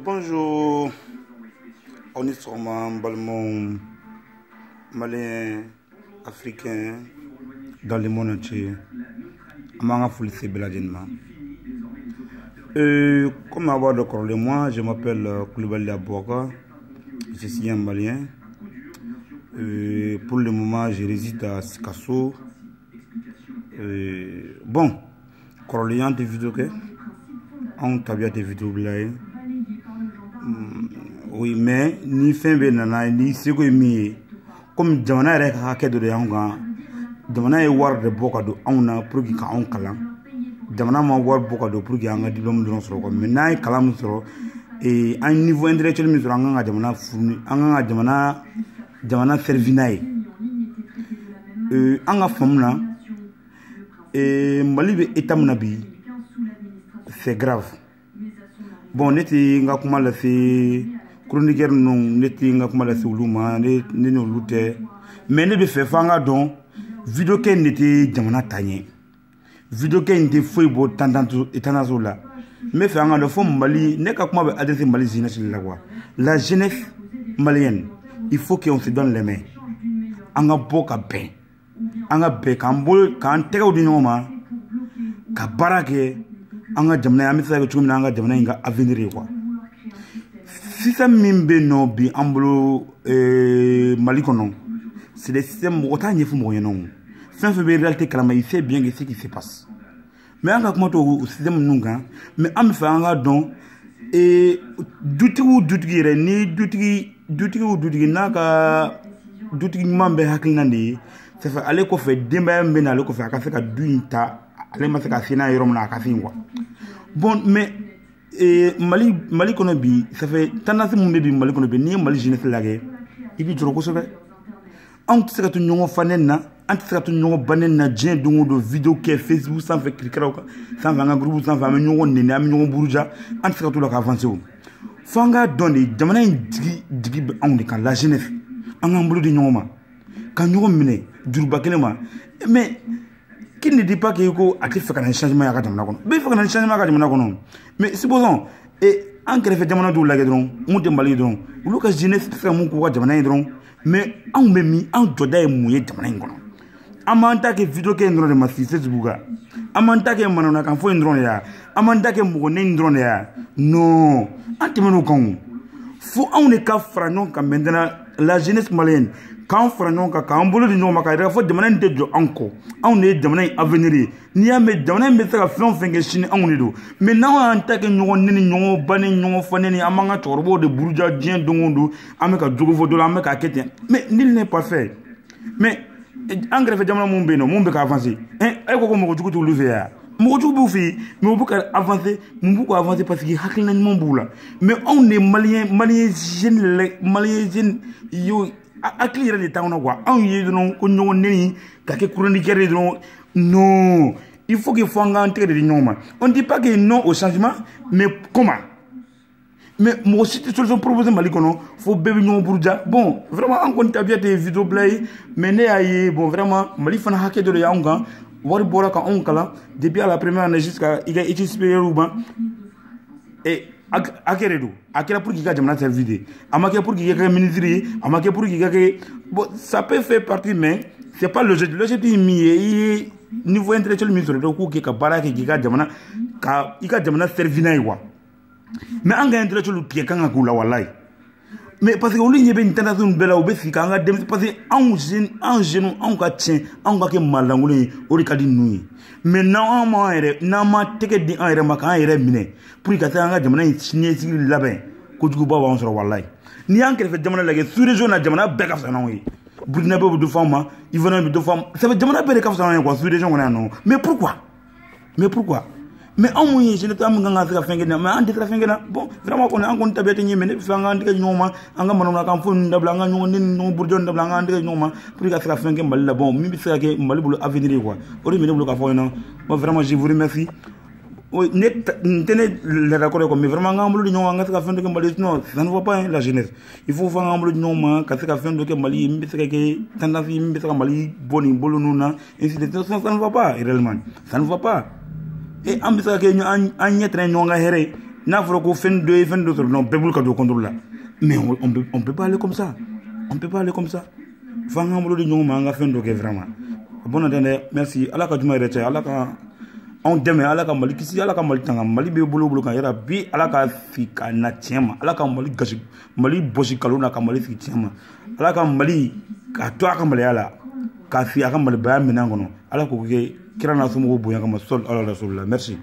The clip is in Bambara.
Bonjour, on est sûrement Balmont, Malien, Africain, dans le monde entier. Amanga Foulissé Beladinma. Comme avoir de corps moi, je m'appelle Koulibaly Abouaka, je suis un Malien. Pour le moment, je réside à Sikasso. Bon, Corléan de vidéo que on t'a bien des vidéos là. Oui, mais ni fin benana ni seko mi comme jamana rek hake do yanga jamana e war de bokado on pour ki ka on kala jamana ma war bokado pour ki anga diplôme de soro ko mais nay kala mu soro et un niveau intellectuel mi soro anga jamana funi anga jamana servinay anga famna et malibe etamna bi c'est grave. Bon, neti nga kuma la fi chroniqueur non neti nga kuma la fi uluma ne no lute mais ne be fe fanga don vidéo ke neti jamana tanye vidéo ke nti foi bo tantanto etanazo la mais fe nga do fo Mali ne ka kuma be adresser Mali jeunesse la quoi la jeunesse malienne il faut qu'on se donne les mains anga boka ben anga be kan bol kan tego di nyoma ka barake anga jamana ya misa ko chumi anga jamana inga avenir quoi si ça mimbe no bi amblo Mali kono c'est des systèmes autant ni fu mo yenon fin fe réalité kalama il sait bien ce qui se passe mais anga kuma to système nunga mais am fa anga don et duti re ni duti naka duti mambe haklnandi c'est fa aller ko fe demba mbe na le ko fe aka fe ka duinta ale ma se ka sina yoro na ka quoi. Bon, mais Mali kono bi ça fait tendance mu bi Mali kono bi ni Mali jeunesse lage ibi joro ko sobe on se ka to nyongo fanena on se ka to nyongo banena dien dungo do vidéo ke Facebook sans fait cliquer sans faire un groupe sans faire nyongo nene am nyongo buruja on se ka to la avancer fanga donné jamana digi on de kan la jeunesse en ambulu de nyongo ma kan nyongo mine durba kelema mais qui ne dit pas qu'il faut faire un changement à Kadamna. Mais il faut un changement à Kadamna. Mais supposons, et en greffe Jamana du Lagadron, Mouté Malidron, ou Lucas Jeunesse fait mon courage Jamanadron, mais en Memi, en Joda et Mouye Jamanangon. Amanta que vidéo qui est dans le massif, c'est Bouga. Amanta que Manona can faut une drone là. Amanta que Mougoné drone là. Non, Antimano Kong. Faut on est qu'à Franon comme maintenant la jeunesse malienne. Quand Franon ka ambolo di no maka faut demander de jo anko on est demander avenir ni a me demander me ça flan fenge chine on do mais na en tant que no nini no bane no faneni amanga torbo de buruja dien dongondo ameka jogo vodo la ameka kete mais nul n'est pas fait mais engrais fait jamana mumbe no mumbe ka avancer e ko mo jugu to lever ya mo jugu bu fi mais bu ka avancer mo bu avancer parce que hakina mon boula mais on est malien jeune yo akili yɛrɛ de t'anw quoi anw ye dɔrɔn ko ɲɔgɔn neni ka kɛ chroniqueur ye dɔrɔn non il faut que fo an k'an tɛgɛ de di ɲɔgɔn ma on dit pas que non au changement mais comment mais mɔgɔ si tɛ solution proposer Mali kɔnɔ fo bɛɛ bɛ ɲɔgɔn buruja bon vraiment an kɔni tabiya tɛ vidéo bila ye mais ne y'a ye bon vraiment Mali fana hakɛ dɔ de y'anw kan wari bɔra ka anw kalan depuis à la première année jusqu'à i ka études supérieures ma et akere do akela pour qu'il y ait jamana service amake pour qu'il y ait ministre amake pour qu'il y ait bon ça peut faire partie mais c'est pas l'objectif mi niveau intellectuel ministre do ko ke ka baraka ki ka jamana ka ika jamana servina yi wa mais anga intellectuel pied kan ko la wallahi mais parce que on ligne be international bela o be fika anga dem parce que en jeune en ka tien en ka ke malangule o ri ka di nui mais na ma ere na ma teke di en ere ma kan ere mine pour que ça anga jamana signé sigil labin ko jugu baba on soro wallahi ni en kele fe jamana lage sous région na jamana be ka fa na wi burkina be do fama il veut de femme ça veut jamana be ka fa na quoi sous région on non mais pourquoi mais en moyen je ne t'ai pas fait faire mais en dit faire bon vraiment on a encore tabette ni mais faire en dit nyoma anga manona kan fo ndabla anga nyoma nin no burjon ndabla anga ndi nyoma pour que ça faire Mali là bon mi bi faire que Mali bulu avenir quoi ori mi bulu ka fo non moi vraiment je vous remercie net tenez le d'accord comme mais vraiment anga bulu nyoma anga ça faire que Mali non ça ne va pas la jeunesse il faut faire anga bulu nyoma ka ça faire que Mali mi bi faire que tendance mi bi faire Mali boni bolu nuna et ça ne va pas réellement ça ne va pas et an bɛ se ka kɛ an ɲɛ tɛnɛ ɲɔgɔn ka hɛrɛ ye n'a fɔra ko fɛn dɔ ye fɛn dɔ sɔrɔ non bɛɛ bolo ka don contrôle la mais on peut pas aller comme ça f'an k'an bolo di ɲɔgɔn ma an ka fɛn dɔ kɛ vraiment bon dɛ merci ala ka juma yɛrɛ cɛ ala ka anw dɛmɛ ala ka Mali kisi ala ka Mali tanga Mali bɛ bolo kan yɛrɛ bi ala ka fi ka na tiɲɛ ma ala ka Mali gasi Mali bosi kalon na ka Mali fi tiɲɛ ma ala ka Mali ka to a ka Maliya la ka fi a ka Malibaya minɛn kɔnɔ ala k'o kɛ kira n'a somɔgɔw bonya kama sɔli ala rasulila merci